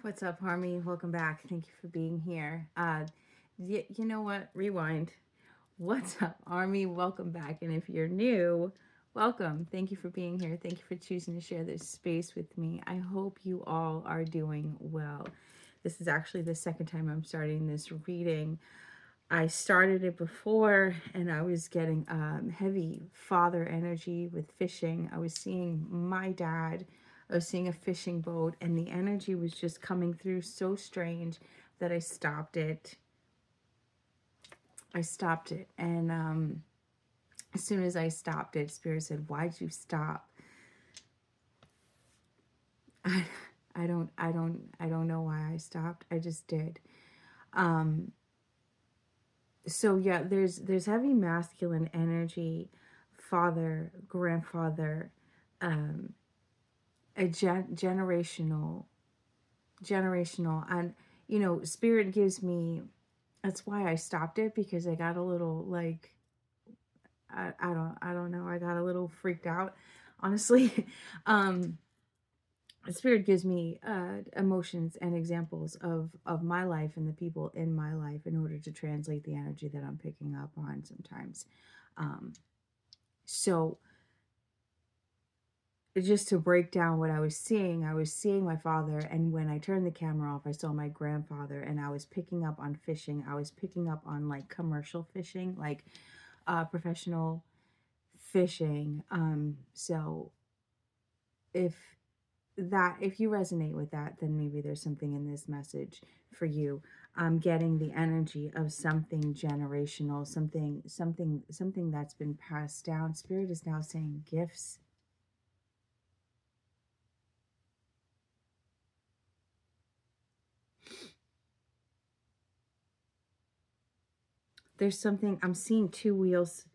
What's up, Harmy? Welcome back. Thank you for being here. You know what? Rewind. What's up, Army? Welcome back. And if you're new, welcome. Thank you for being here. Thank you for choosing to share this space with me. I hope you all are doing well. This is actually the second time I'm starting this reading. I started it before and I was getting heavy father energy with fishing. I was seeing my dad. I was seeing a fishing boat and the energy was just coming through so strange that I stopped it. And as soon as I stopped it, Spirit said, "Why'd you stop?" I, I don't know why I stopped. I just did. Um, so yeah, there's heavy masculine energy, father, grandfather, um, a generational, and Spirit gives me. That's why I stopped it, because I got a little like I don't know. I got a little freaked out, honestly. um, Spirit gives me emotions and examples of my life and the people in my life in order to translate the energy that I'm picking up on sometimes. Um, so just to break down what I was seeing my father, and when I turned the camera off, I saw my grandfather, and I was picking up on fishing. I was picking up on like commercial fishing, like professional fishing. So if if you resonate with that, then maybe there's something in this message for you. I'm getting the energy of something generational, something that's been passed down. Spirit is now saying gifts. There's something, I'm seeing two wheels.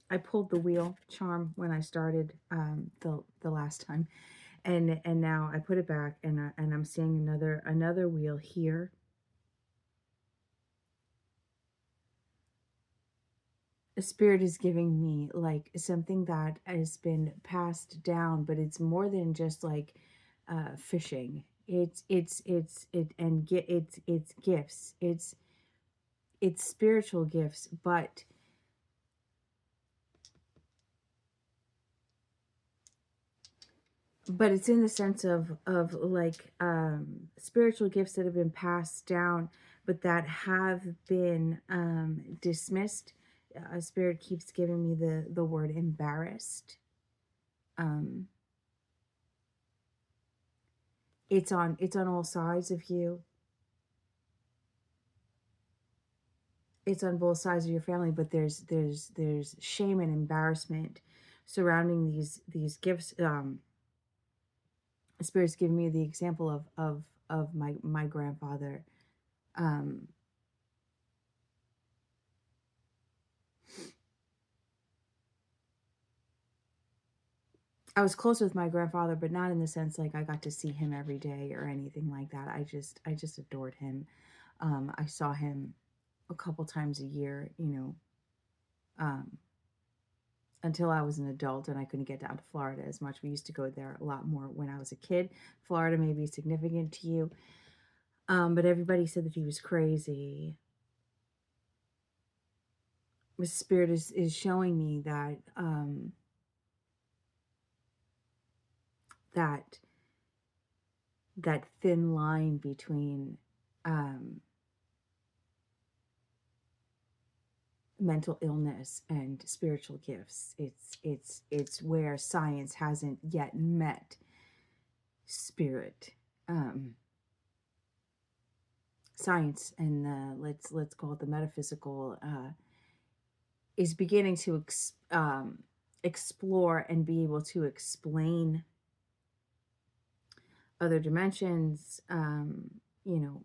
I pulled the wheel charm when I started the last time, and now I put it back, and I'm seeing another wheel here. A spirit is giving me like something that has been passed down, but it's more than just like fishing. It's gifts. It's spiritual gifts, but it's in the sense of like spiritual gifts that have been passed down, but that have been dismissed. Spirit keeps giving me the word embarrassed. um it's on all sides of you. It's on both sides of your family, but there's shame and embarrassment surrounding these gifts. Spirit's giving me the example of my grandfather. um I was close with my grandfather, but not in the sense like I got to see him every day or anything like that. I just adored him. I saw him a couple times a year, um, until I was an adult and I couldn't get down to Florida as much. We used to go there a lot more when I was a kid. Florida may be significant to you, but everybody said that he was crazy. The spirit is showing me that that thin line between um, mental illness and spiritual gifts. It's where science hasn't yet met spirit. Um, Science and let's call it the metaphysical is beginning to explore and be able to explain other dimensions. You know,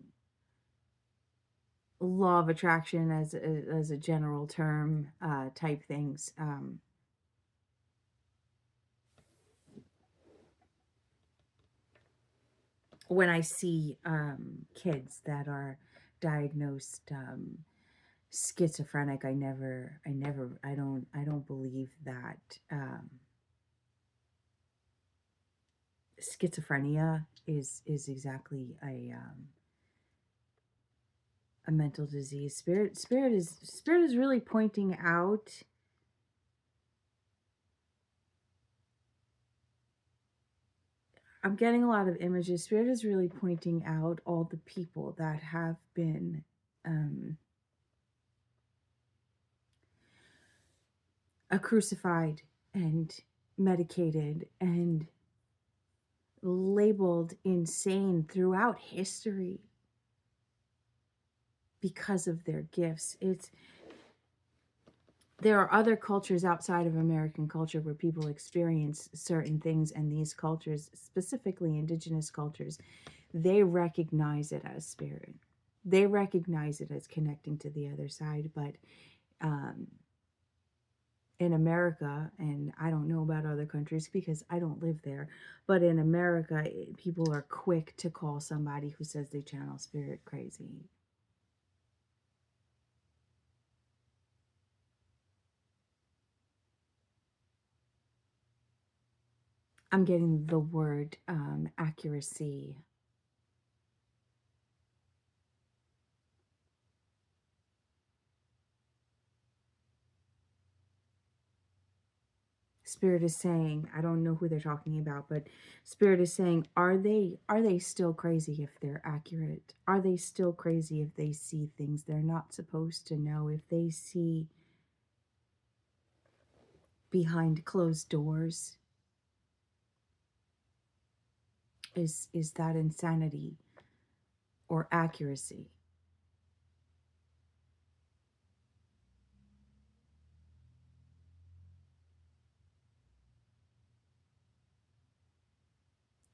law of attraction as a general term, type things. When I see kids that are diagnosed schizophrenic, I don't believe that schizophrenia is exactly a mental disease. Spirit is really pointing out. I'm getting a lot of images. Spirit is really pointing out all the people that have been crucified and medicated and labeled insane throughout history because of their gifts. There are other cultures outside of American culture where people experience certain things, and these cultures, specifically indigenous cultures, they recognize it as spirit. They recognize it as connecting to the other side. But um, in America, and I don't know about other countries because I don't live there, but in America, people are quick to call somebody who says they channel spirit crazy. I'm getting the word accuracy. Spirit is saying, I don't know who they're talking about, but Spirit is saying, are they still crazy if they're accurate? Are they still crazy if they see things they're not supposed to know? If they see behind closed doors? Is that insanity or accuracy?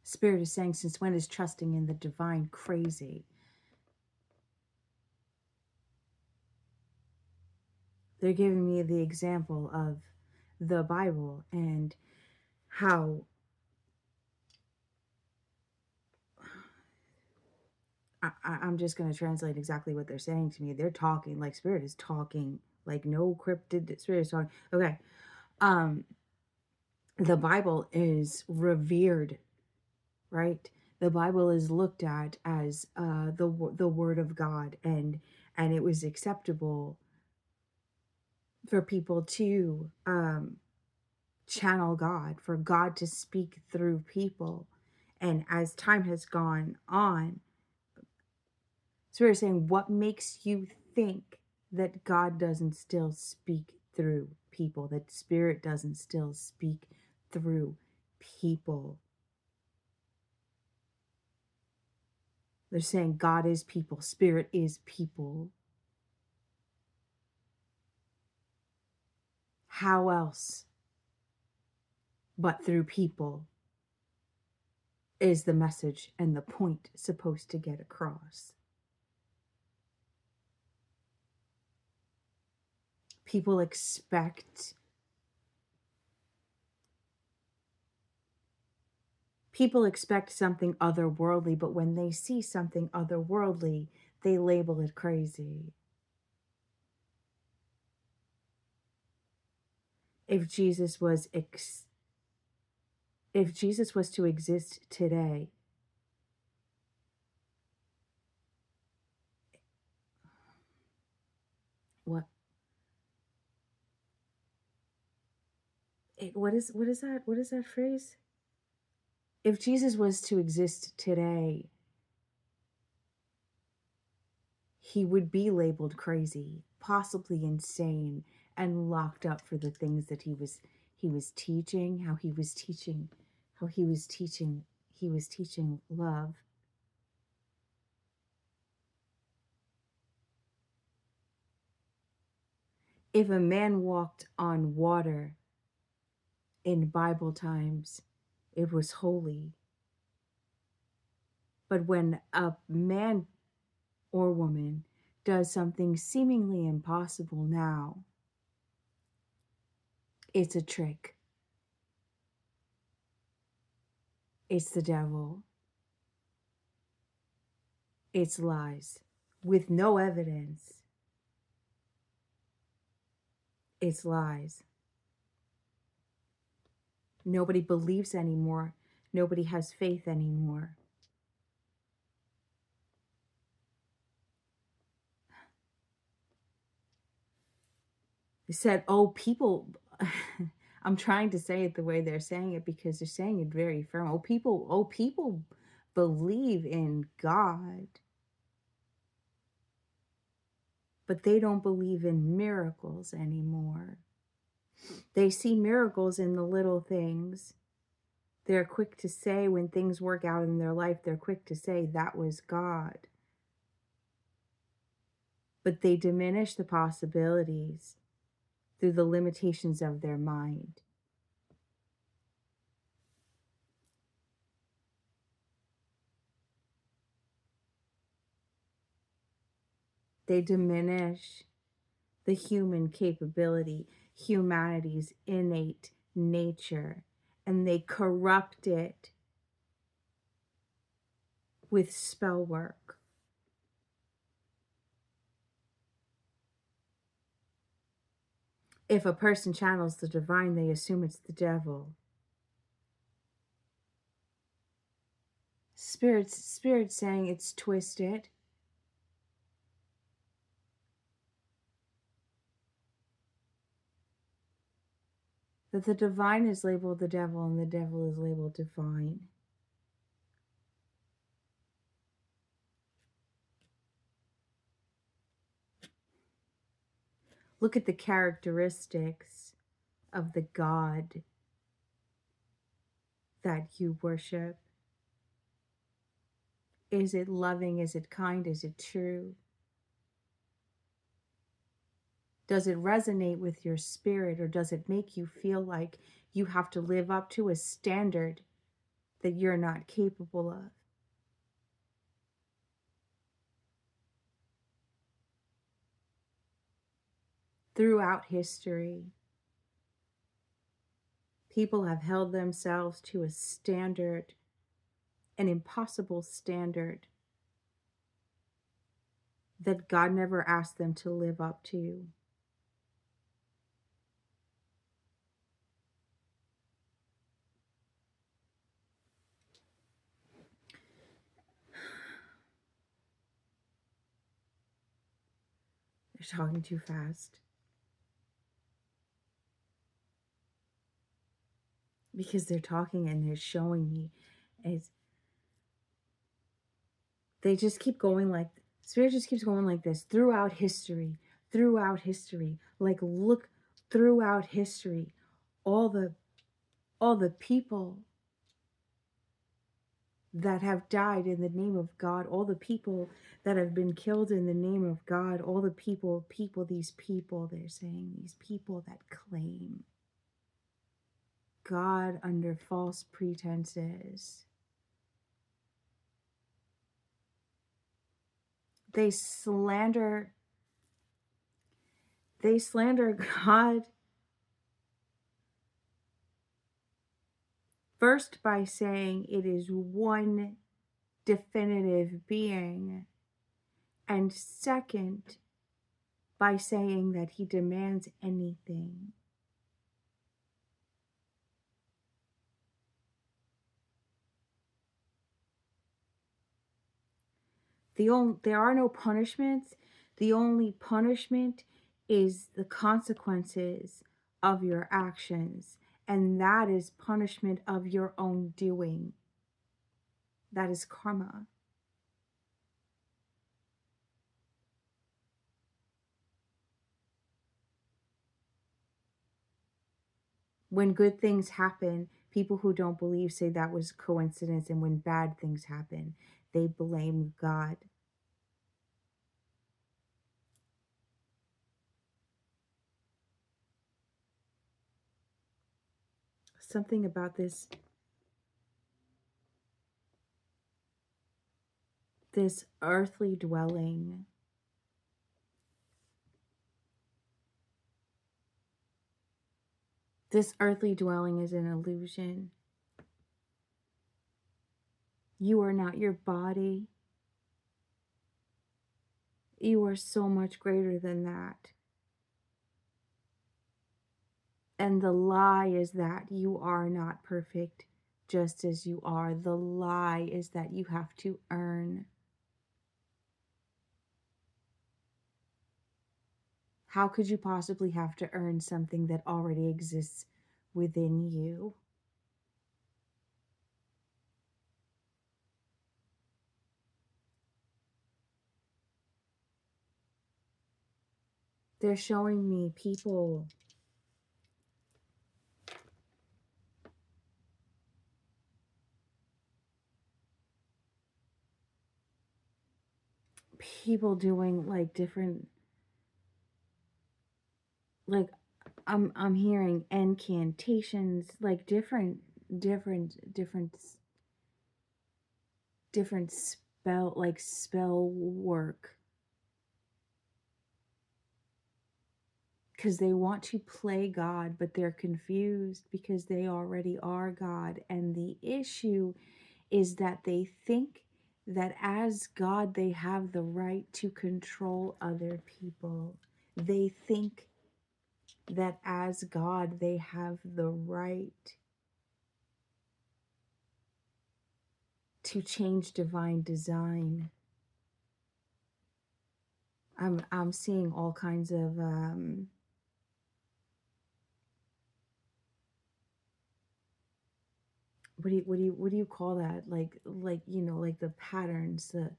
Spirit is saying, since when is trusting in the divine crazy? They're giving me the example of the Bible and how I'm just going to translate exactly what they're saying to me. They're talking like Spirit is talking, like no cryptid. Spirit is talking. Okay. Um, the Bible is revered, right? The Bible is looked at as the Word of God, and it was acceptable for people to channel God, for God to speak through people. And as time has gone on, Spirit is saying, what makes you think that God doesn't still speak through people, that Spirit doesn't still speak through people? They're saying God is people, Spirit is people. How else but through people is the message and the point supposed to get across? People expect something otherworldly, but when they see something otherworldly, they label it crazy. If Jesus was if Jesus was to exist today, what what is that phrase? If Jesus was to exist today, he would be labeled crazy, possibly insane, and locked up for the things that he was teaching, how he was teaching love. If a man walked on water in Bible times, it was holy. But when a man or woman does something seemingly impossible now, it's a trick. It's the devil. It's lies. With no evidence, it's lies. Nobody believes anymore. Nobody has faith anymore. They said, oh, people, I'm trying to say it the way they're saying it because they're saying it very firm. Oh, people believe in God, but they don't believe in miracles anymore. They see miracles in the little things. They're quick to say when things work out in their life, they're quick to say that was God. But they diminish the possibilities through the limitations of their mind. They diminish the human capability, humanity's innate nature, and they corrupt it with spell work. If a person channels the divine, they assume it's the devil. Spirit's saying it's twisted. That the divine is labeled the devil and the devil is labeled divine. Look at the characteristics of the God that you worship. Is it loving? Is it kind? Is it true? Does it resonate with your spirit, or does it make you feel like you have to live up to a standard that you're not capable of? Throughout history, people have held themselves to a standard, an impossible standard that God never asked them to live up to. They're talking too fast. Because they're talking and they're showing me. It's, they just keep going like, Spirit just keeps going like this throughout history. Like, look, throughout history, all the people that have died in the name of God, all the people that have been killed in the name of God, all the these people, they're saying, these people that claim God under false pretenses. They slander God first by saying it is one definitive being, and second by saying that he demands anything. There are no punishments. The only punishment is the consequences of your actions, and that is punishment of your own doing. That is karma. When good things happen, people who don't believe say that was coincidence, and when bad things happen, they blame God. Something about this earthly dwelling. This earthly dwelling is an illusion. You are not your body. You are so much greater than that. And the lie is that you are not perfect, just as you are. The lie is that you have to earn. How could you possibly have to earn something that already exists within you? They're showing me people doing like different, like I'm hearing incantations, like different different spell work, because they want to play God, but they're confused because they already are God. And the issue is that they think that as God, they have the right to control other people. They think that as God, they have the right to change divine design. I'm seeing all kinds of what do you call that? Like like the patterns, the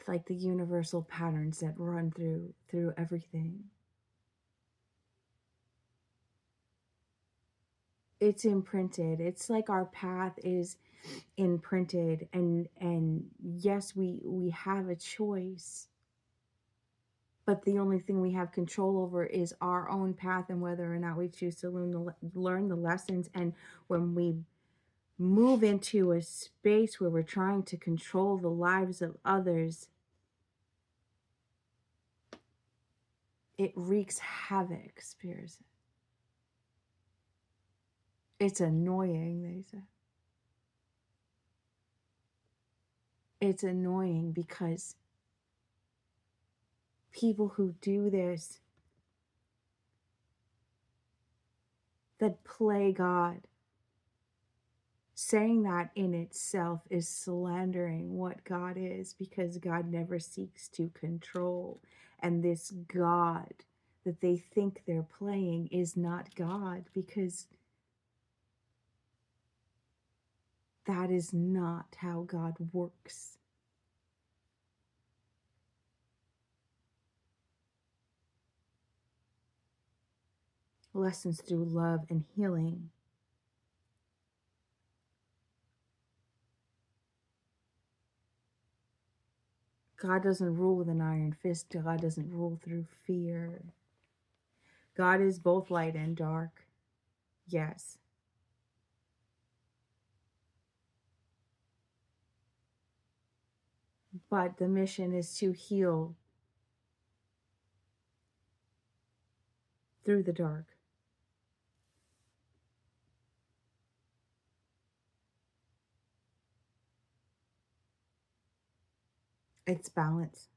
like the universal patterns that run through everything. It's imprinted. It's like our path is imprinted, and yes, we have a choice, but the only thing we have control over is our own path and whether or not we choose to learn the lessons. And when we move into a space where we're trying to control the lives of others, it wreaks havoc, spirits. It's annoying, they say. It's annoying because people who do this, that play God, saying that in itself is slandering what God is, because God never seeks to control. And this God that they think they're playing is not God, because that is not how God works. Lessons through love and healing. God doesn't rule with an iron fist. God doesn't rule through fear. God is both light and dark. Yes. But the mission is to heal through the dark. It's balance.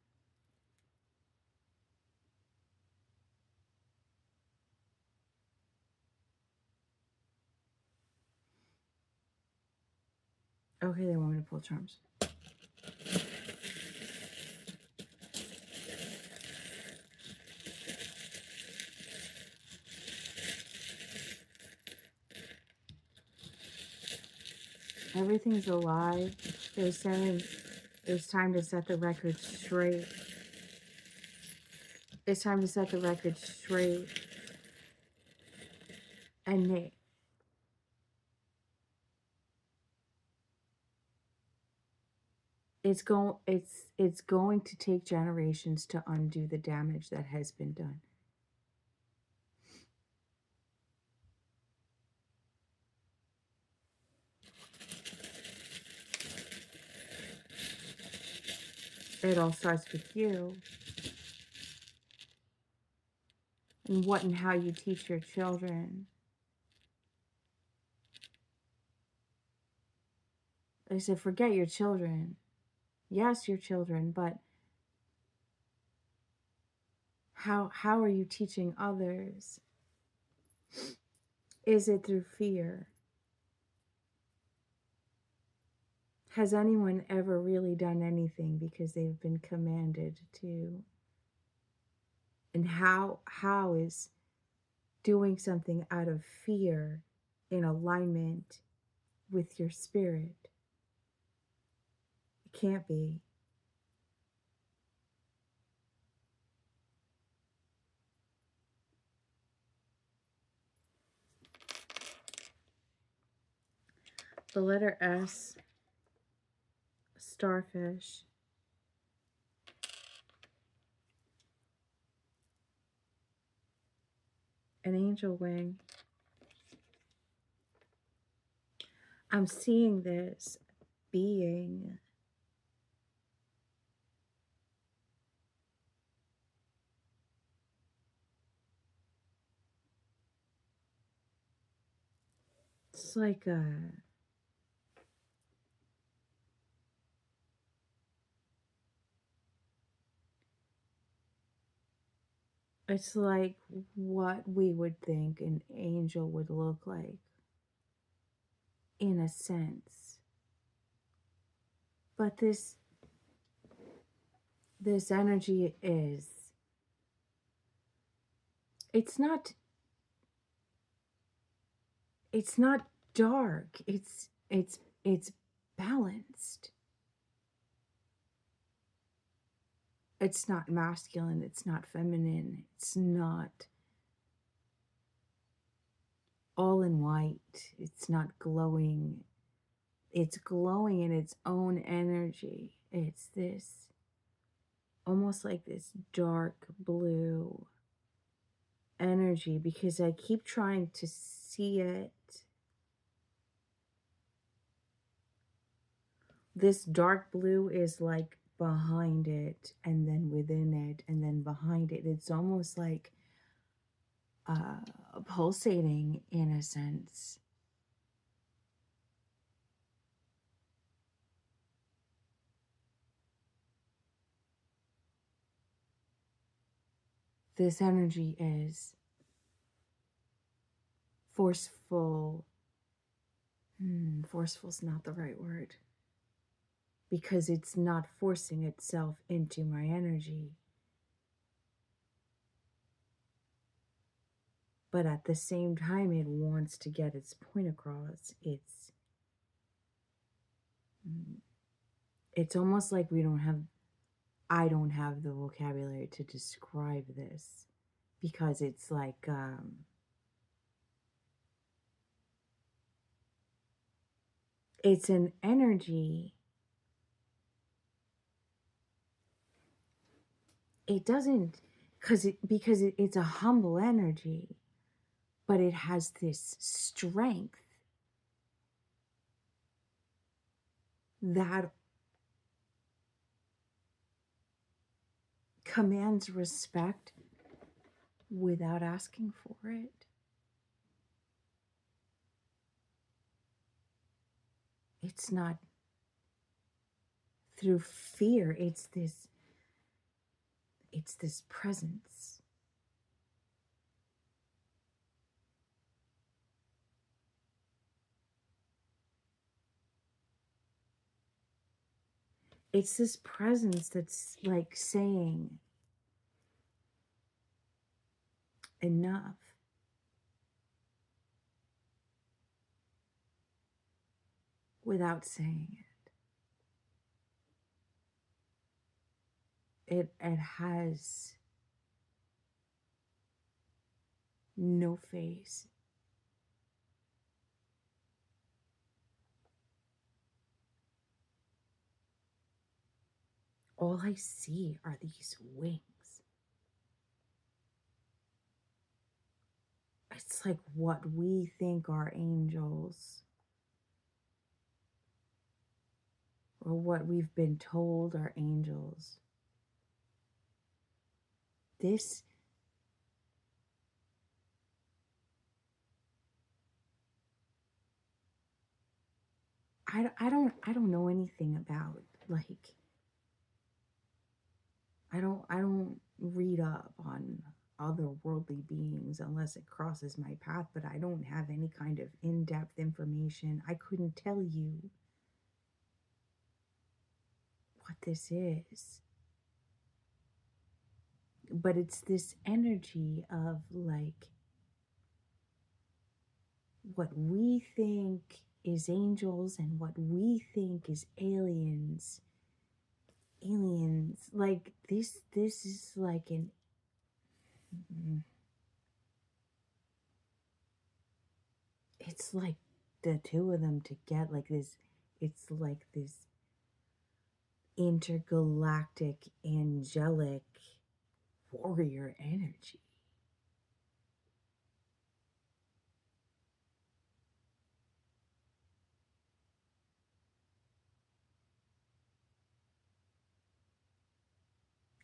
Okay, they want me to pull charms. Everything's alive. They're saying it's time to set the record straight. It's time to set the record straight. And it's going to take generations to undo the damage that has been done. It all starts with you, and what and how you teach your children. I said, forget your children. Yes, your children, but how are you teaching others? Is it through fear? Has anyone ever really done anything because they've been commanded to? And how is doing something out of fear in alignment with your spirit? It can't be. The letter S, starfish, an angel wing. I'm seeing this being. It's like a, it's like what we would think an angel would look like in a sense. But this energy is, it's not, it's not dark. It's balanced. It's not masculine, it's not feminine, it's not all in white, it's not glowing. It's glowing in its own energy. It's this almost like this dark blue energy, because I keep trying to see it. This dark blue is like behind it, and then within it, and then behind it. It's almost like pulsating in a sense. This energy is forceful. Forceful's not the right word, because it's not forcing itself into my energy. But at the same time, it wants to get its point across. It's almost like I don't have the vocabulary to describe this, because it's like, it's an energy. It doesn't, because it's a humble energy, but it has this strength that commands respect without asking for it. It's not through fear, it's this presence. It's this presence that's like saying enough. Without saying it. It has no face. All I see are these wings. It's like what we think are angels, or what we've been told are angels. This, I don't know anything about, like, I don't read up on otherworldly beings unless it crosses my path, but I don't have any kind of in-depth information. I couldn't tell you what this is. But it's this energy of like what we think is angels and what we think is aliens. Like this is like an it's like the two of them to get like this. It's like this intergalactic angelic warrior energy.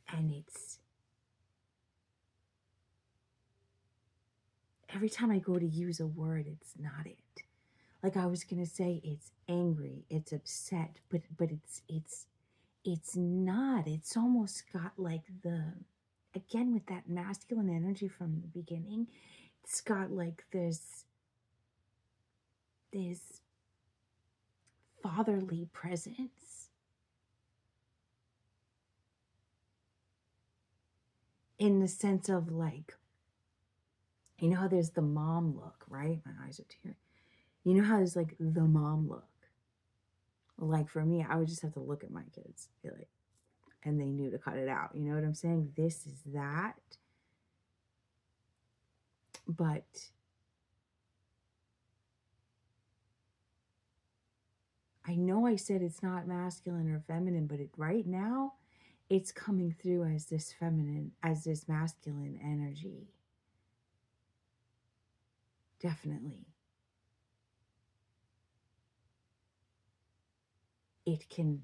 And it's every time I go to use a word, it's not it. Like I was gonna say, it's angry, it's upset, but it's not. It's almost got like the, again with that masculine energy from the beginning, it's got like this fatherly presence in the sense of like, you know how there's the mom look, right? My eyes are tearing. You know how there's like the mom look. Like for me, I would just have to look at my kids, be like, and they knew to cut it out. You know what I'm saying? This is that. But I know I said it's not masculine or feminine, but right now it's coming through as this feminine, as this masculine energy. Definitely. It can,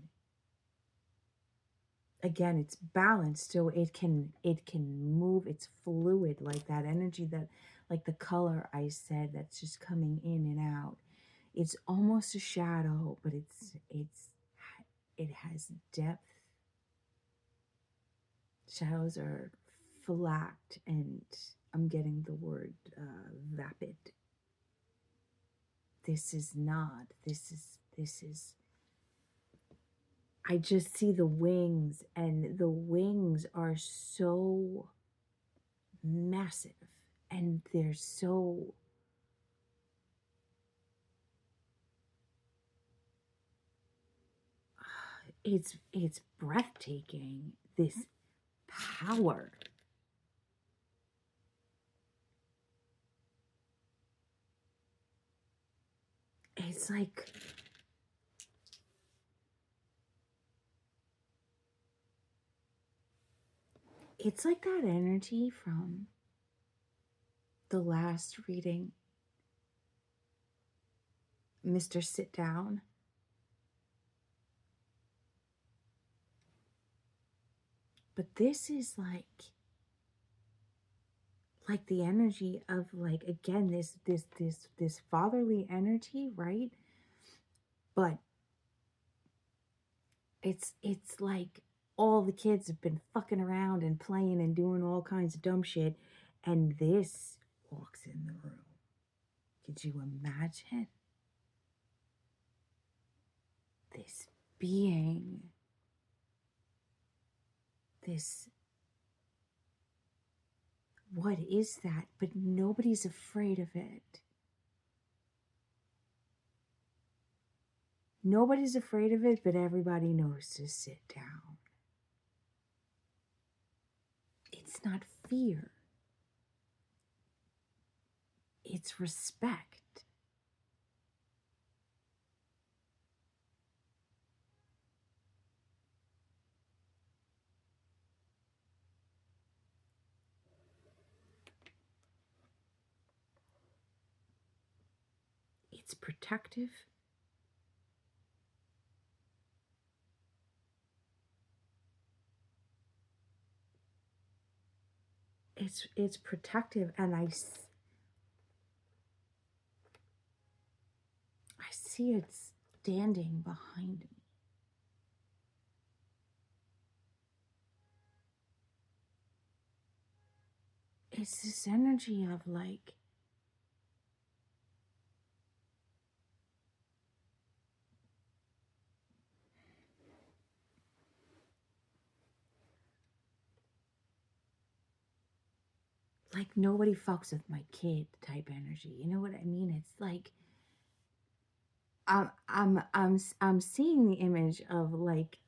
again, it's balanced, so it can move. It's fluid, like that energy, that like the color I said that's just coming in and out. It's almost a shadow, but it has depth. Shadows are flat, and I'm getting the word vapid. This is not. This is. I just see the wings, and the wings are so massive, and they're so. It's breathtaking. This power. It's like that energy from the last reading, Mr. Sit Down. But this is like the energy of like, again, this fatherly energy, right? But it's like all the kids have been fucking around and playing and doing all kinds of dumb shit, and this walks in the room. Could you imagine this being, this, what is that? But nobody's afraid of it. Nobody's afraid of it, but everybody knows to sit down. It's not fear. It's respect. It's protective. It's protective, and I see it standing behind me. It's this energy of like, like nobody fucks with my kid type energy. You know what I mean? It's like I'm seeing the image of like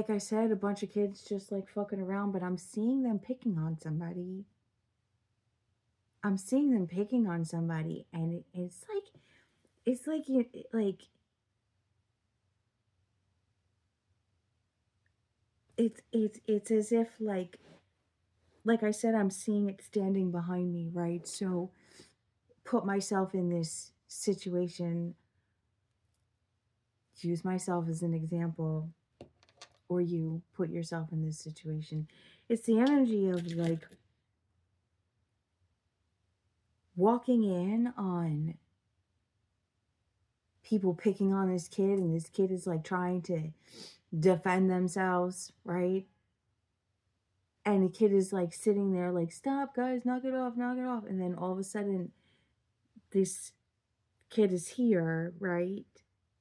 I said, a bunch of kids just like fucking around, but I'm seeing them picking on somebody. I'm seeing them picking on somebody, and it's like you like it's as if like I said, I'm seeing it standing behind me, right? So put myself in this situation, use myself as an example, or you put yourself in this situation. It's the energy of like walking in on people picking on this kid, and this kid is like trying to defend themselves, right? And the kid is like sitting there like, stop guys, knock it off, knock it off. And then all of a sudden this kid is here, right,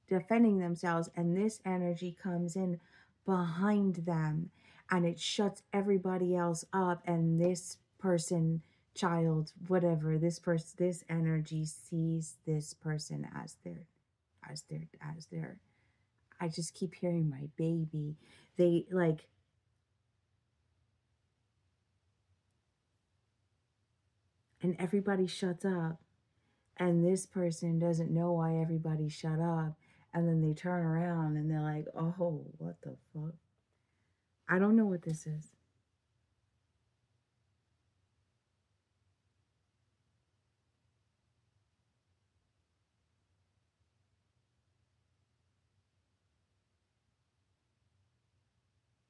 defending themselves, and this energy comes in behind them and it shuts everybody else up, and this person, child, whatever, this energy sees this person as their I just keep hearing my baby. They like, and everybody shuts up, and this person doesn't know why everybody shut up, and then they turn around and they're like, oh, what the fuck? I don't know what this is.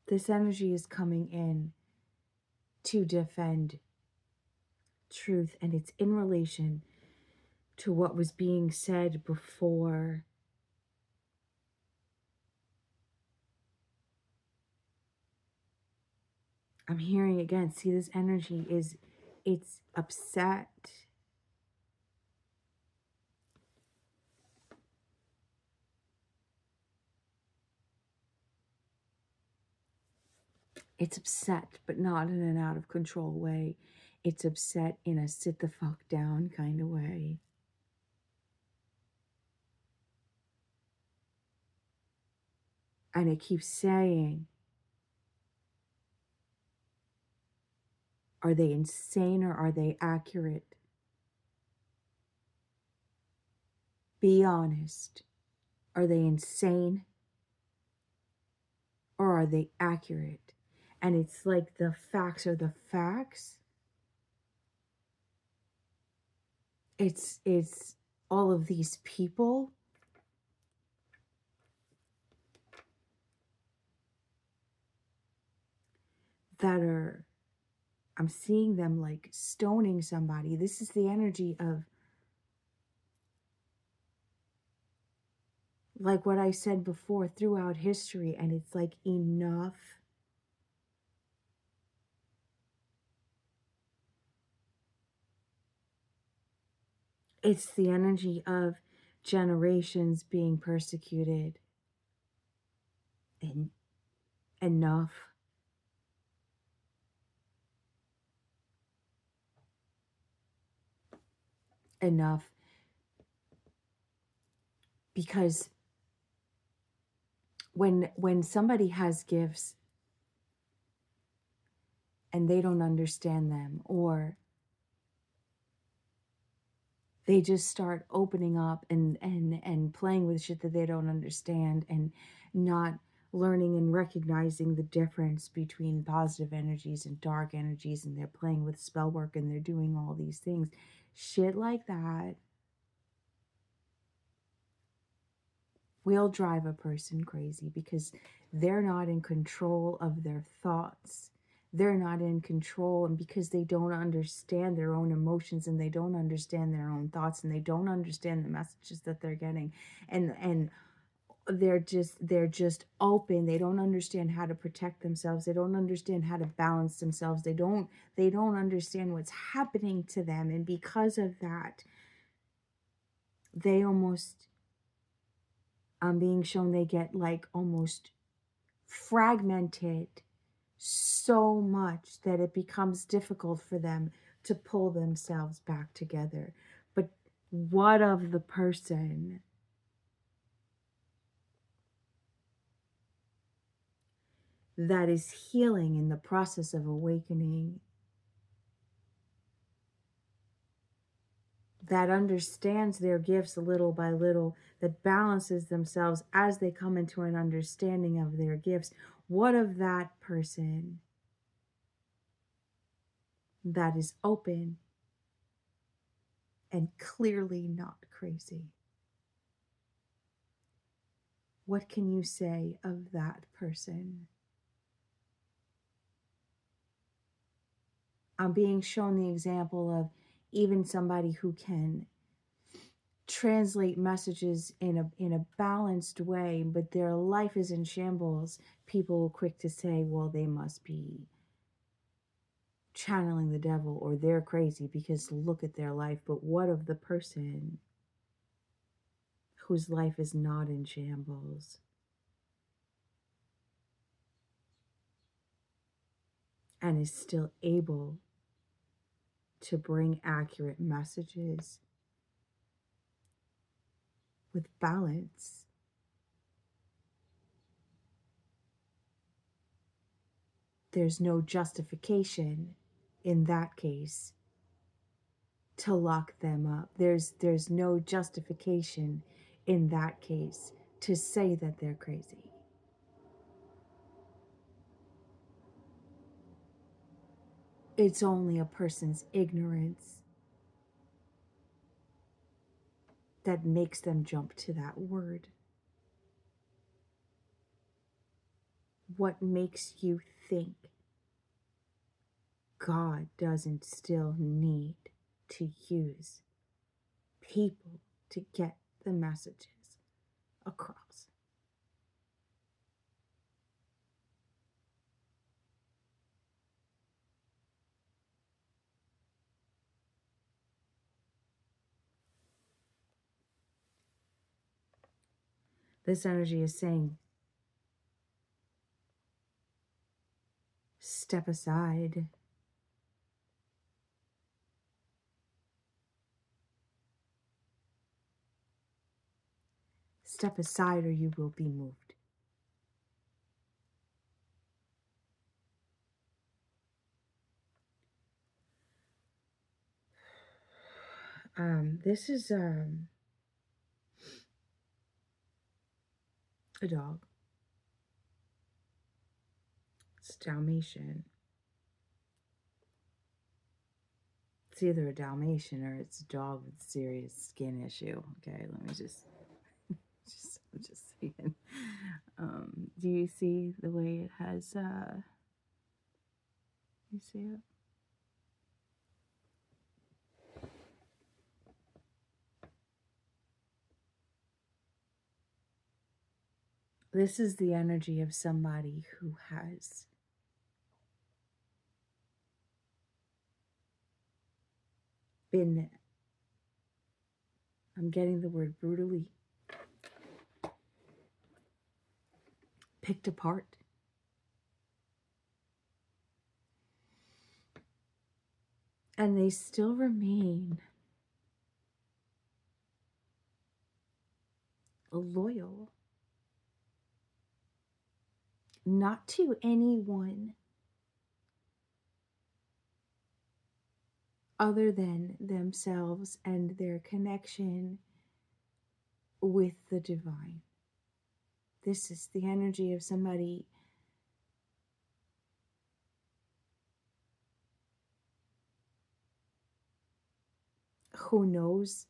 This energy is coming in to defend truth, and it's in relation to what was being said before. I'm hearing again, see, this energy is, it's upset. It's upset, but not in an out of control way. It's upset in a sit the fuck down kind of way. And it keeps saying, are they insane or are they accurate? Be honest. Are they insane or are they accurate? And it's like the facts are the facts. It's all of these people that are, I'm seeing them like stoning somebody. This is the energy of like what I said before throughout history, and it's like enough. It's the energy of generations being persecuted, and enough. Enough. Because when somebody has gifts and they don't understand them, or they just start opening up and playing with shit that they don't understand, and not learning and recognizing the difference between positive energies and dark energies, and they're playing with spell work and they're doing all these things, shit like that will drive a person crazy, because they're not in control of their thoughts. They're not in control, and because they don't understand their own emotions, and they don't understand their own thoughts, and they don't understand the messages that they're getting, and they're just open. They don't understand how to protect themselves. They don't understand how to balance themselves. They don't understand what's happening to them, and because of that, they almost, being shown, they get like almost fragmented so much that it becomes difficult for them to pull themselves back together. But what of the person that is healing in the process of awakening, that understands their gifts little by little, that balances themselves as they come into an understanding of their gifts? What of that person that is open and clearly not crazy? What can you say of that person? I'm being shown the example of even somebody who can translate messages in a balanced way, but their life is in shambles. People are quick to say, well, they must be channeling the devil or they're crazy because look at their life. But what of the person whose life is not in shambles and is still able to bring accurate messages with balance? There's no justification in that case to lock them up. There's no justification in that case to say that they're crazy. It's only a person's ignorance that makes them jump to that word. What makes you think God doesn't still need to use people to get the messages across? This energy is saying, step aside. Step aside or you will be moved. This is a dog. It's Dalmatian. It's either a Dalmatian or it's a dog with serious skin issue. Okay, let me just saying. Do you see the way it has? You see it? This is the energy of somebody who has been, I'm getting the word brutally, picked apart. And they still remain loyal, not to anyone other than themselves and their connection with the divine. This is the energy of somebody who knows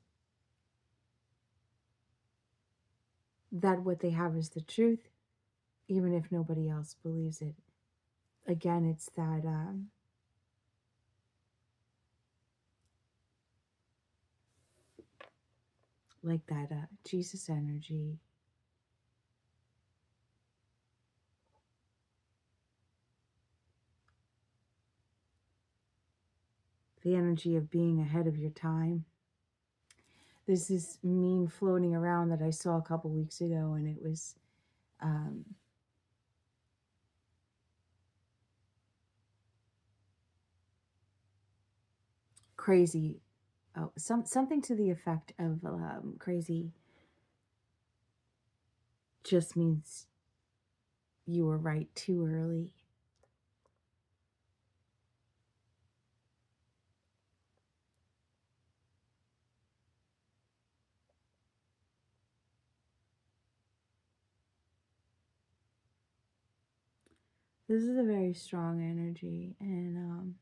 that what they have is the truth, even if nobody else believes it. Again, it's that like that Jesus energy. The energy of being ahead of your time. There's this meme floating around that I saw a couple weeks ago, and it was crazy. Oh, something to the effect of crazy just means you were right too early. This is a very strong energy, and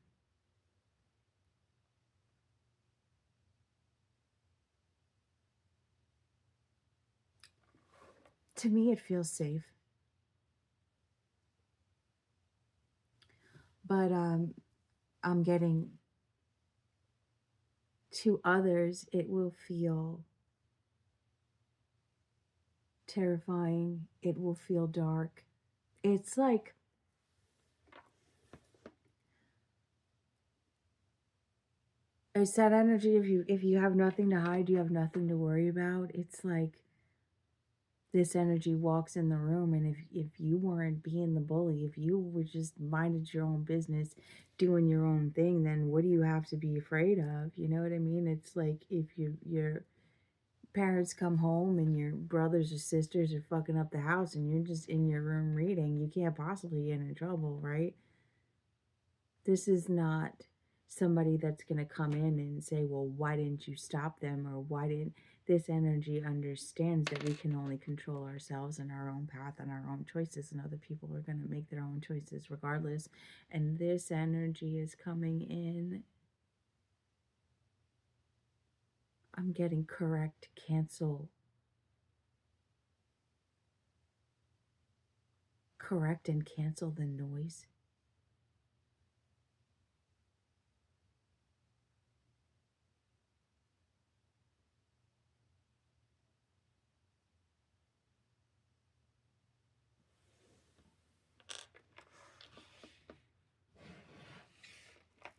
to me, it feels safe. But I'm getting to others, it will feel terrifying. It will feel dark. It's like it's that energy. If you have nothing to hide, you have nothing to worry about. It's like this energy walks in the room, and if you weren't being the bully, if you were just minded your own business, doing your own thing, then what do you have to be afraid of? You know what I mean? It's like if your parents come home and your brothers or sisters are fucking up the house and you're just in your room reading, you can't possibly get in trouble, right? This is not somebody that's going to come in and say, well, why didn't you stop them? Or why didn't this energy understands that we can only control ourselves and our own path and our own choices, and other people are going to make their own choices regardless. And this energy is coming in. I'm getting correct, cancel, correct and cancel the noise.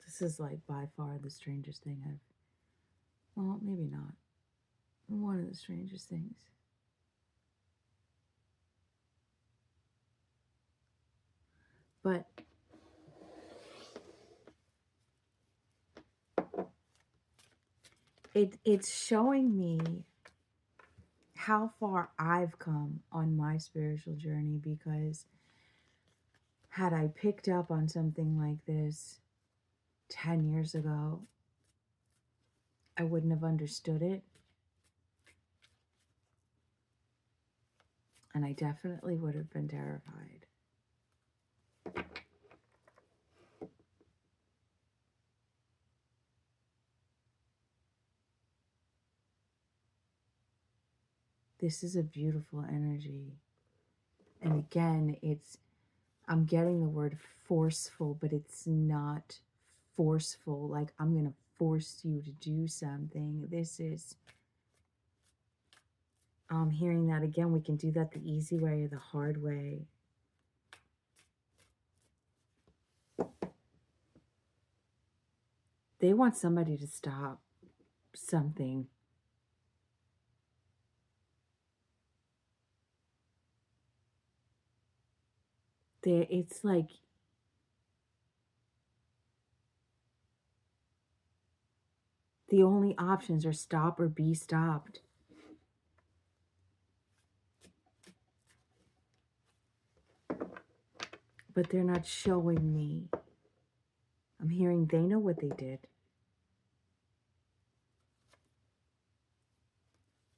This is like by far the strangest thing well, maybe not. One of the strangest things. But it's showing me how far I've come on my spiritual journey, because had I picked up on something like this 10 years ago, I wouldn't have understood it. And I definitely would have been terrified. This is a beautiful energy. And again, I'm getting the word forceful, but it's not forceful. Like I'm going to force you to do something. I'm hearing that again. We can do that the easy way or the hard way. They want somebody to stop something. It's like the only options are stop or be stopped. But they're not showing me. I'm hearing they know what they did.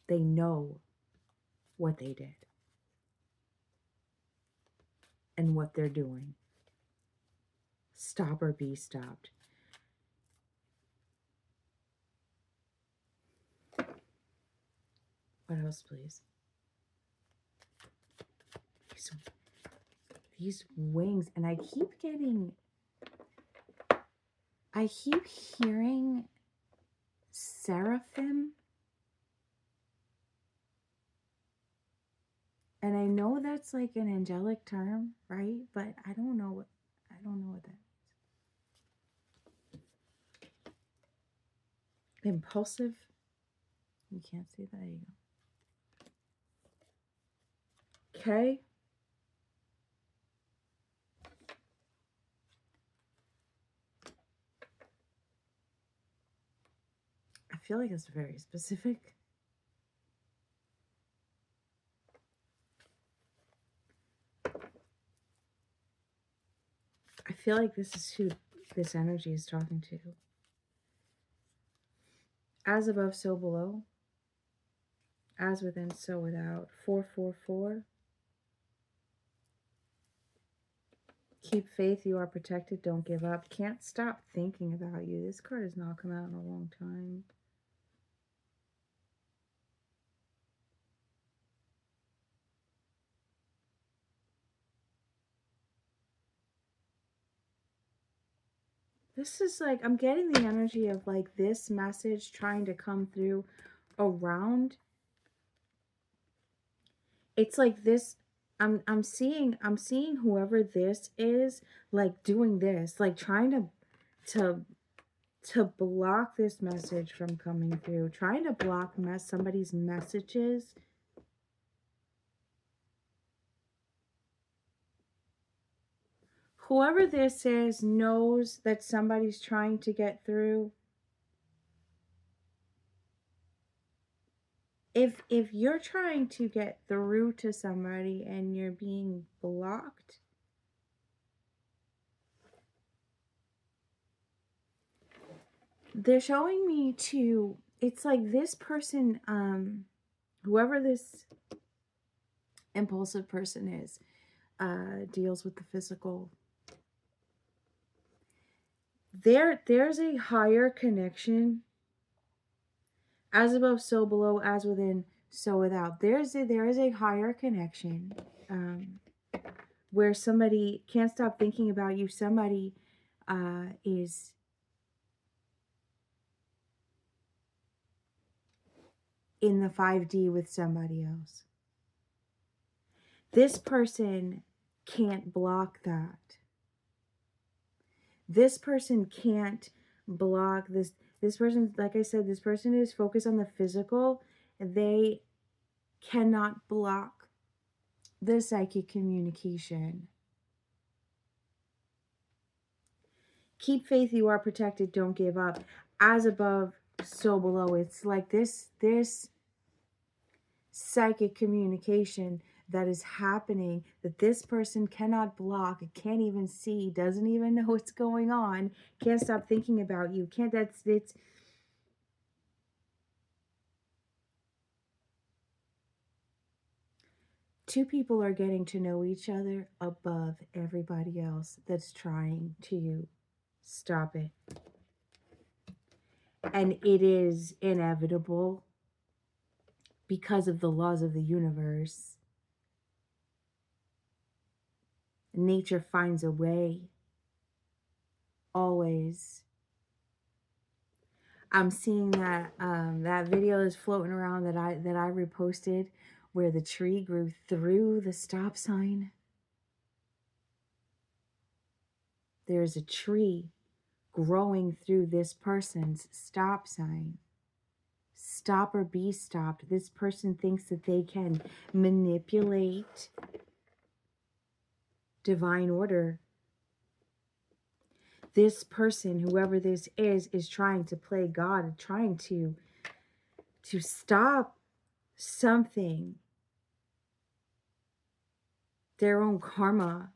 They know what they did and what they're doing. Stop or be stopped. What else, please? These wings, and I keep hearing seraphim. And I know that's like an angelic term, right? But I don't know what that is. Impulsive. You can't see that. There you go. Okay. feel like it's very specific. I feel like this is who this energy is talking to. As above, so below. As within, so without. 444. Keep faith, you are protected, don't give up. Can't stop thinking about you. This card has not come out in a long time. This is like, I'm getting the energy of like this message trying to come through around. It's like this, I'm seeing whoever this is like doing this, like trying to block this message from coming through, trying to block somebody's messages. Whoever this is knows that somebody's trying to get through. If you're trying to get through to somebody and you're being blocked, they're showing me to, it's like this person, whoever this impulsive person is, deals with the physical. There's a higher connection. As above, so below. As within, so without. There is a higher connection, where somebody can't stop thinking about you. Somebody is in the 5D with somebody else. This person can't block that. This person can't block this. This person, like I said, this person is focused on the physical. They cannot block the psychic communication. Keep faith, you are protected, don't give up. As above, so below. It's like this psychic communication that is happening that this person cannot block, can't even see, doesn't even know what's going on, can't stop thinking about you, can't, it's two people are getting to know each other above everybody else that's trying to stop it. And it is inevitable because of the laws of the universe. Nature finds a way. Always. I'm seeing that that video is floating around that I reposted where the tree grew through the stop sign. There's a tree growing through this person's stop sign. Stop or be stopped. This person thinks that they can manipulate divine order. This person, whoever this is trying to play God, trying to stop something, their own karma.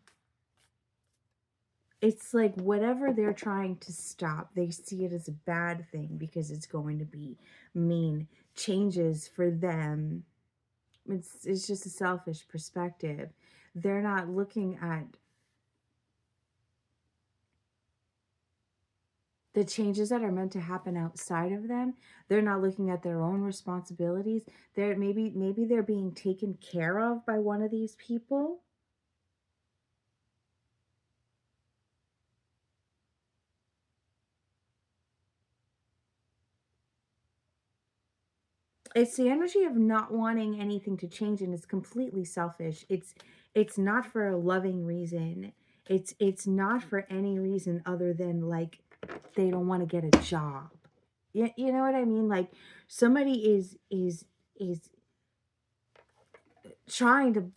It's like whatever they're trying to stop, they see it as a bad thing because it's going to be mean changes for them. It's just a selfish perspective. They're not looking at the changes that are meant to happen outside of them. They're not looking at their own responsibilities. Maybe they're being taken care of by one of these people. It's the energy of not wanting anything to change, and it's completely selfish. It's not for a loving reason. It's not for any reason other than like they don't want to get a job. You know what I mean? Like somebody is trying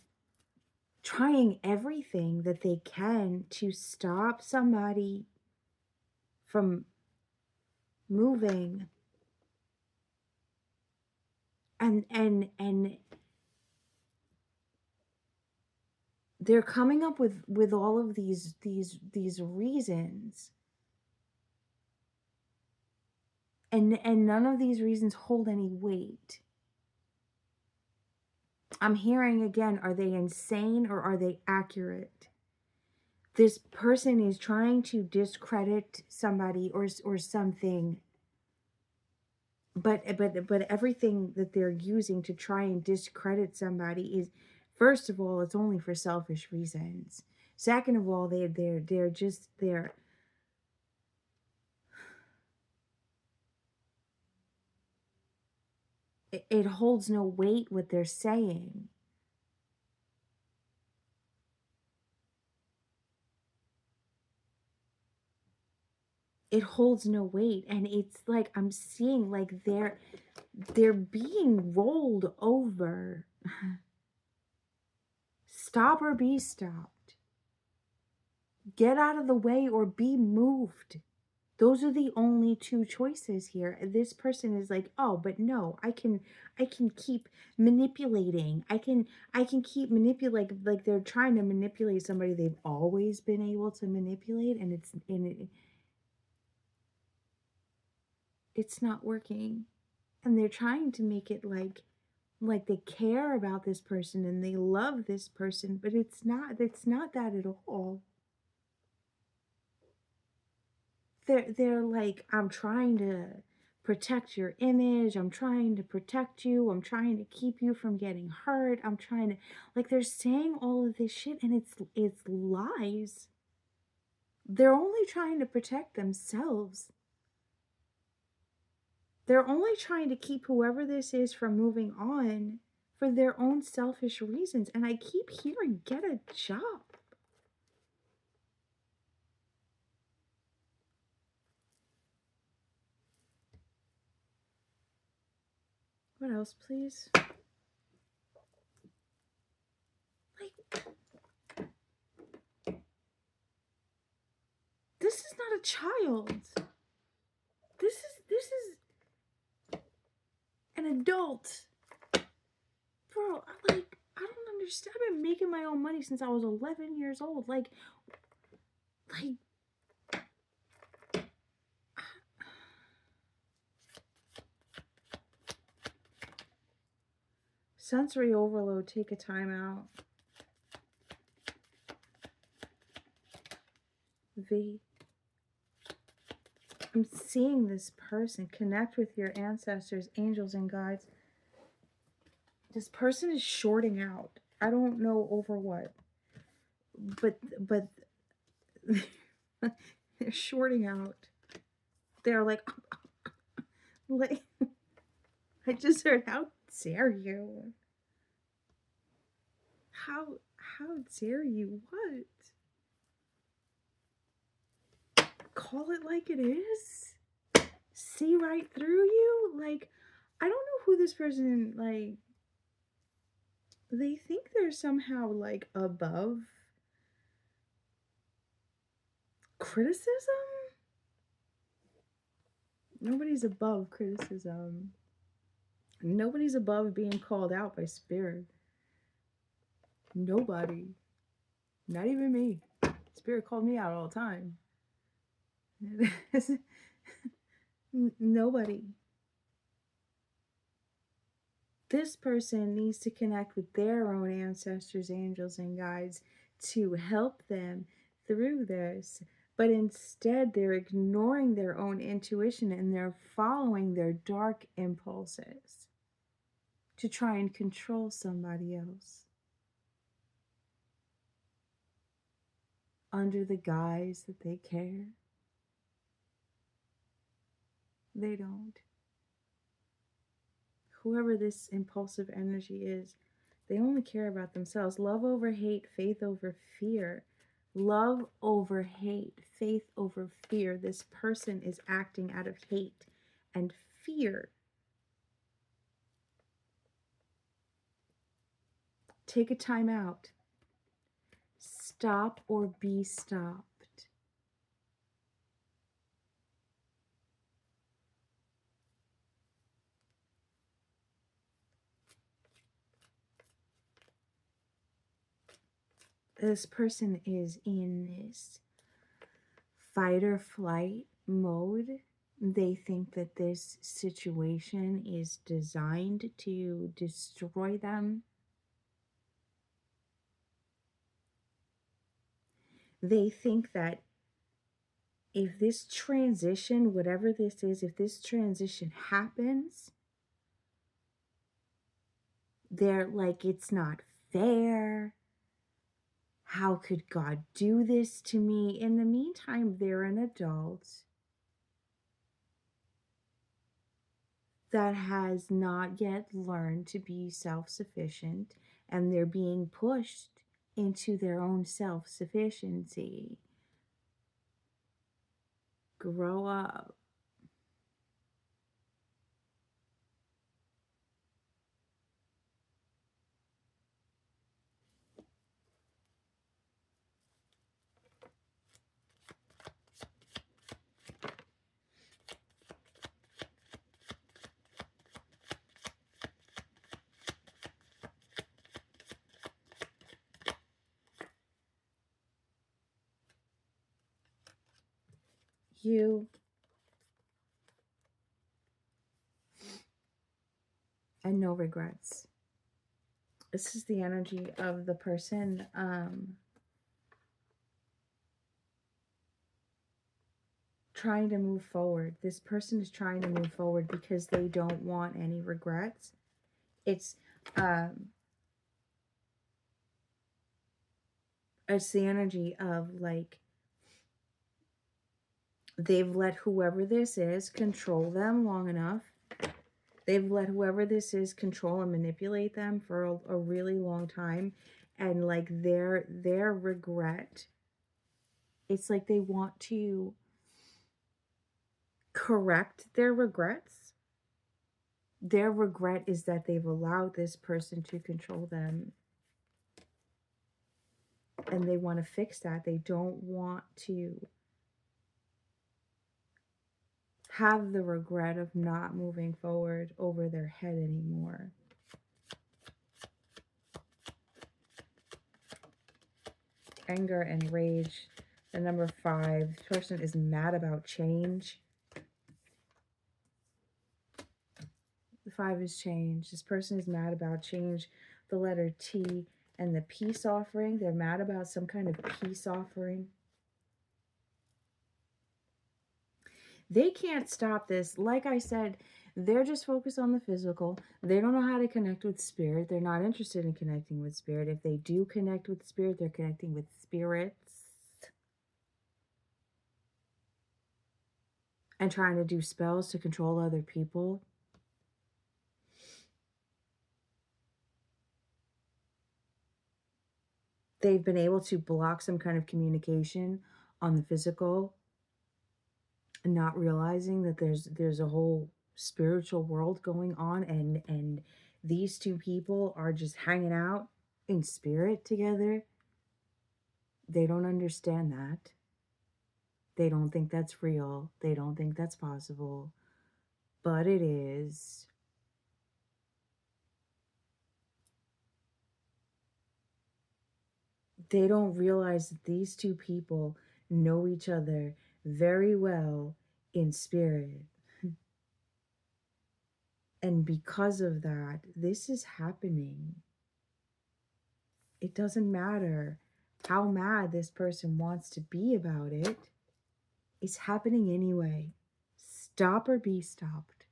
everything that they can to stop somebody from moving. And they're coming up with all of these reasons, and none of these reasons hold any weight. I'm hearing again, are they insane or are they accurate? This person is trying to discredit somebody or something, but everything that they're using to try and discredit somebody is, first of all, it's only for selfish reasons. Second of all, they're just there. It holds no weight what they're saying. It holds no weight, and it's like I'm seeing like they're being rolled over. Stop or be stopped. Get out of the way or be moved. Those are the only two choices here. This person is like, oh, but no, I can keep manipulating. I can keep manipulating, like they're trying to manipulate somebody they've always been able to manipulate, and it's not working. And they're trying to make it like they care about this person and they love this person, but it's not that at all. They're like, I'm trying to protect your image, I'm trying to protect you, I'm trying to keep you from getting hurt, I'm trying to, like, they're saying all of this shit, and it's lies. They're only trying to protect themselves. They're only trying to keep whoever this is from moving on for their own selfish reasons. And I keep hearing, get a job. What else, please? Like, this is not a child. This is an adult. Bro, I don't understand. I've been making my own money since I was 11 years old. Like sensory overload, take a time out. V. I'm seeing this person connect with your ancestors, angels, and guides. This person is shorting out. I don't know over what, but they're shorting out. They're like, like I just heard, how dare you? How dare you? What? Call it like it is? See right through you? Like, I don't know who this person, like, they think they're somehow like above criticism? Nobody's above criticism. Nobody's above being called out by spirit. Nobody. Not even me. Spirit called me out all the time. Nobody. This person needs to connect with their own ancestors, angels, and guides to help them through this. But instead, they're ignoring their own intuition and they're following their dark impulses to try and control somebody else under the guise that they care. They don't. Whoever this impulsive energy is, they only care about themselves. Love over hate, faith over fear. Love over hate, faith over fear. This person is acting out of hate and fear. Take a time out. Stop or be stopped. This person is in this fight or flight mode. They think that this situation is designed to destroy them. They think that if this transition, whatever this is, if this transition happens, they're like, it's not fair. How could God do this to me? In the meantime, they're an adult that has not yet learned to be self-sufficient, and they're being pushed into their own self-sufficiency. Grow up. You and no regrets. This is the energy of the person trying to move forward. This person is trying to move forward because they don't want any regrets. It's the energy of like they've let whoever this is control them long enough. They've let whoever this is control and manipulate them for a really long time, and like their regret, it's like they want to correct their regrets. Their regret is that they've allowed this person to control them, and they want to fix that. They don't want to have the regret of not moving forward over their head anymore. Anger and rage. The number 5. This person is mad about change. The 5 is change. This person is mad about change. The letter T and the peace offering. They're mad about some kind of peace offering. They can't stop this. Like I said, they're just focused on the physical. They don't know how to connect with spirit. They're not interested in connecting with spirit. If they do connect with spirit, they're connecting with spirits and trying to do spells to control other people. They've been able to block some kind of communication on the physical, and not realizing that there's a whole spiritual world going on, and these two people are just hanging out in spirit together. They don't understand that. They don't think that's real. They don't think that's possible. But it is. They don't realize that these two people know each other very well in spirit. And because of that, this is happening. It doesn't matter how mad this person wants to be about it. It's happening anyway. Stop or be stopped.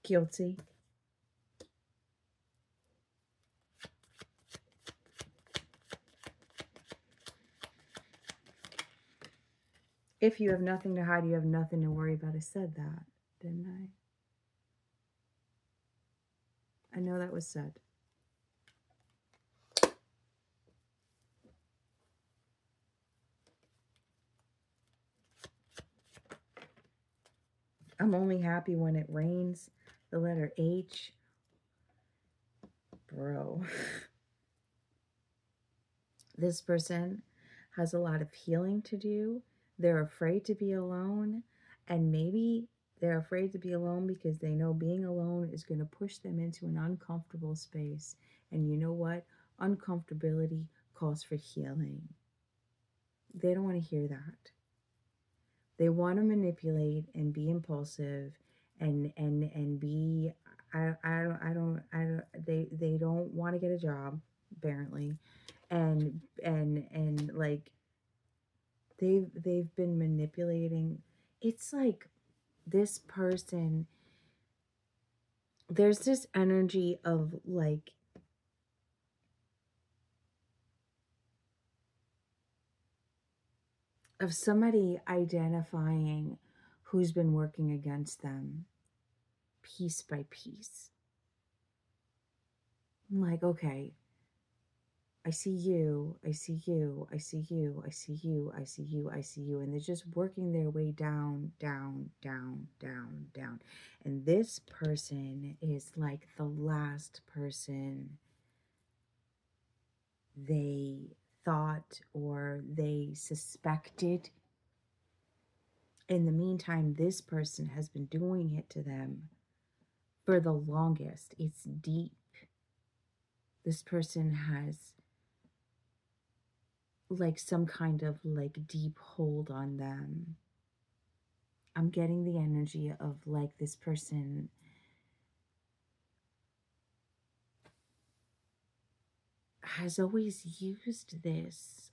Guilty. If you have nothing to hide, you have nothing to worry about. I said that, didn't I? I know that was said. I'm only happy when it rains. The letter H. Bro. This person has a lot of healing to do. They're afraid to be alone. And maybe They're afraid to be alone because they know being alone is going to push them into an uncomfortable space. And you know what? Uncomfortability calls for healing. They don't want to hear that. They want to manipulate and be impulsive and be they don't want to get a job apparently, and like they've been manipulating. It's like this person, there's this energy of like of somebody identifying who's been working against them piece by piece. I'm like, okay, I see you, I see you, I see you, I see you, I see you, I see you. And they're just working their way down, down, down, down, down. And this person is like the last person they thought or they suspected. In the meantime, this person has been doing it to them for the longest. It's deep. This person has like some kind of like deep hold on them. I'm getting the energy of like this person has always used this.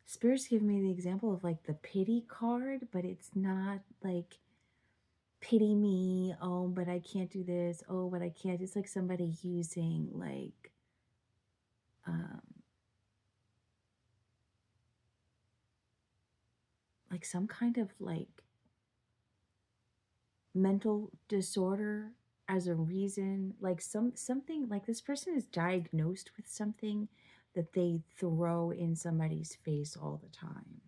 Spirits give me the example of like the pity card, but it's not like pity me. Oh, but I can't do this. Oh, but I can't. It's like somebody using um, like some kind of like mental disorder as a reason, like something like this person is diagnosed with something that they throw in somebody's face all the time.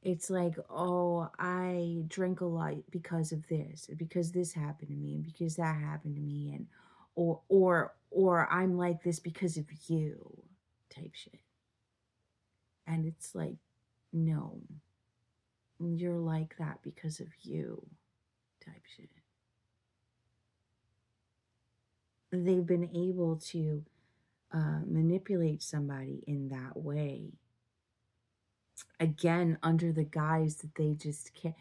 It's like, oh, I drink a lot because of this, because this happened to me, and because that happened to me, and or I'm like this because of you, type shit. And it's like, no, you're like that because of you, type shit. They've been able to manipulate somebody in that way, again under the guise that they just care.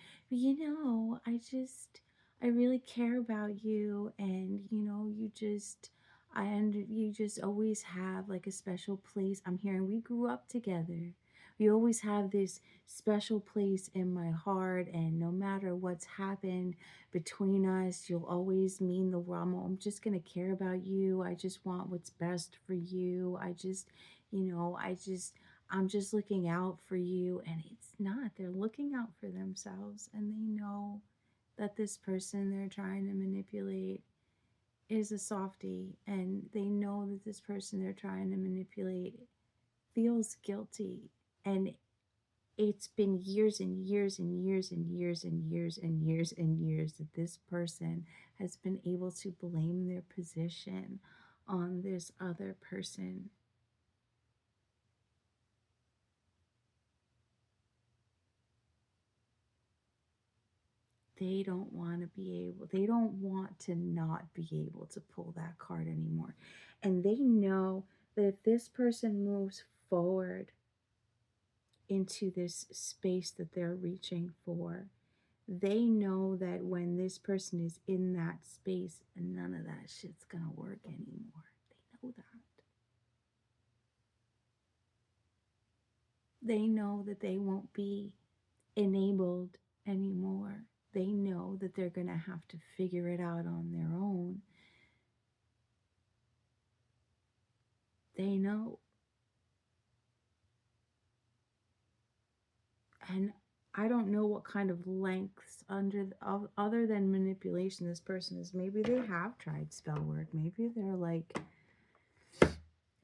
I really care about you, and you just you just always have like a special place. I'm hearing we grew up together. We always have this special place in my heart, and no matter what's happened between us, you'll always mean the world. I'm just gonna care about you. I just want what's best for you. I'm just looking out for you. And it's not. They're looking out for themselves, and they know that this person they're trying to manipulate is a softie, and they know that this person they're trying to manipulate feels guilty. And it's been years and years and years and years and years and years and years that this person has been able to blame their position on this other person. They don't want to not be able to pull that card anymore. And they know that if this person moves forward into this space that they're reaching for, they know that when this person is in that space, none of that shit's gonna work anymore. They know that. They know that they won't be enabled anymore. They know that they're gonna have to figure it out on their own. They know. And I don't know what kind of lengths other than manipulation this person is. Maybe they have tried spell work. Maybe they're like,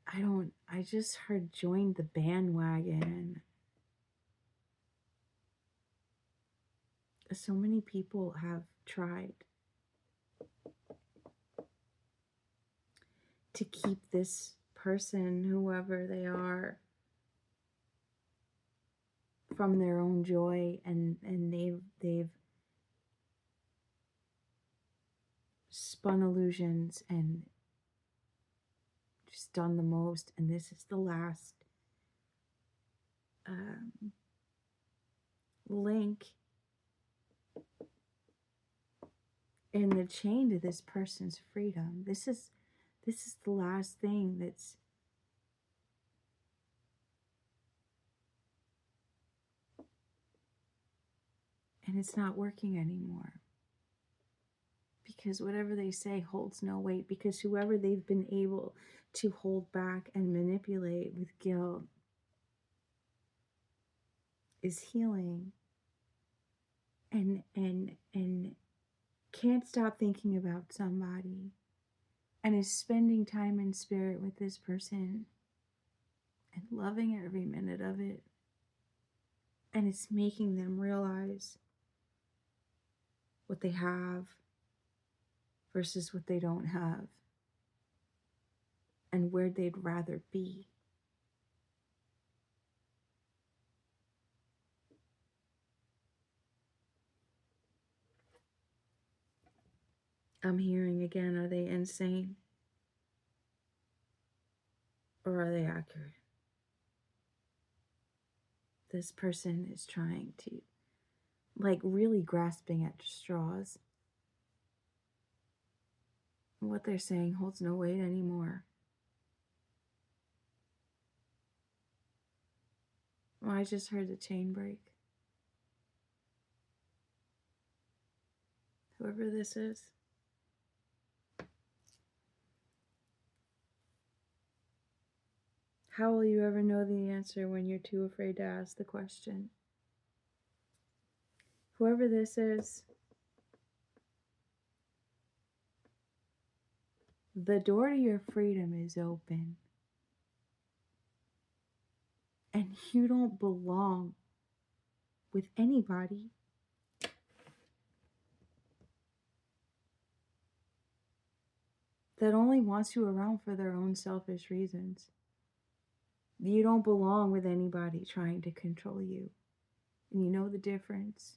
I just heard join the bandwagon. So many people have tried to keep this person, whoever they are, from their own joy, and they've spun illusions and just done the most, and this is the last link in the chain to this person's freedom. This is the last thing that's and it's not working anymore. Because whatever they say holds no weight, because whoever they've been able to hold back and manipulate with guilt is healing and can't stop thinking about somebody and is spending time in spirit with this person and loving every minute of it. And it's making them realize what they have versus what they don't have and where they'd rather be. I'm hearing again, are they insane? Or are they accurate? This person is trying to, like, really grasping at straws. What they're saying holds no weight anymore. Well, I just heard the chain break. Whoever this is. How will you ever know the answer when you're too afraid to ask the question? Whoever this is, the door to your freedom is open. And you don't belong with anybody that only wants you around for their own selfish reasons. You don't belong with anybody trying to control you. And you know the difference.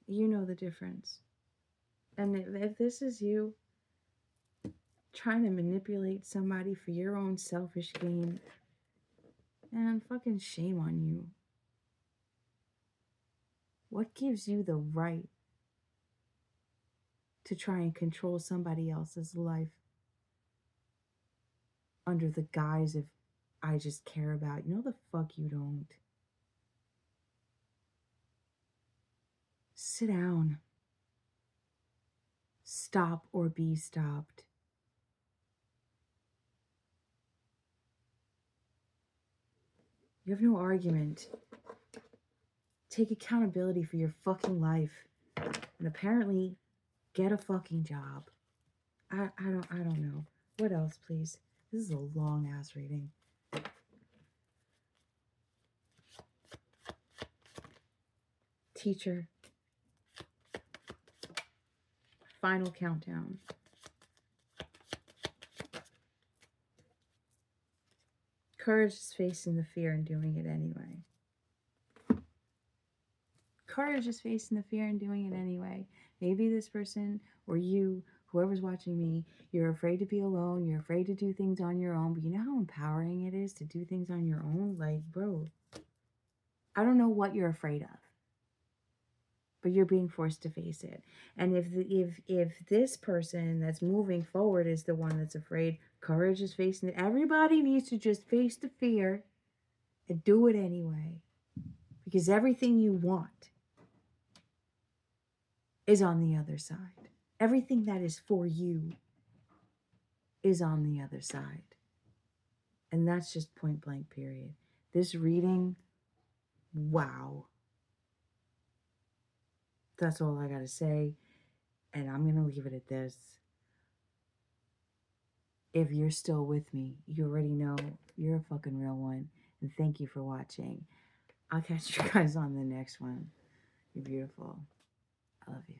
You know the difference. And if this is you trying to manipulate somebody for your own selfish gain, man, fucking shame on you. What gives you the right to try and control somebody else's life under the guise of, I just care about you? No, the fuck you don't. Sit down. Stop or be stopped. You have no argument. Take accountability for your fucking life. And apparently, get a fucking job. I don't know. What else, please? This is a long ass reading. Teacher. Final countdown. Courage is facing the fear and doing it anyway. Courage is facing the fear and doing it anyway. Maybe this person or you, whoever's watching me, you're afraid to be alone. You're afraid to do things on your own. But you know how empowering it is to do things on your own? Like, bro, I don't know what you're afraid of, but you're being forced to face it. And if this person that's moving forward is the one that's afraid, courage is facing it. Everybody needs to just face the fear and do it anyway. Because everything you want is on the other side. Everything that is for you is on the other side. And that's just point blank, period. This reading, wow. That's all I got to say. And I'm going to leave it at this. If you're still with me, you already know you're a fucking real one. And thank you for watching. I'll catch you guys on the next one. You're beautiful. I love you.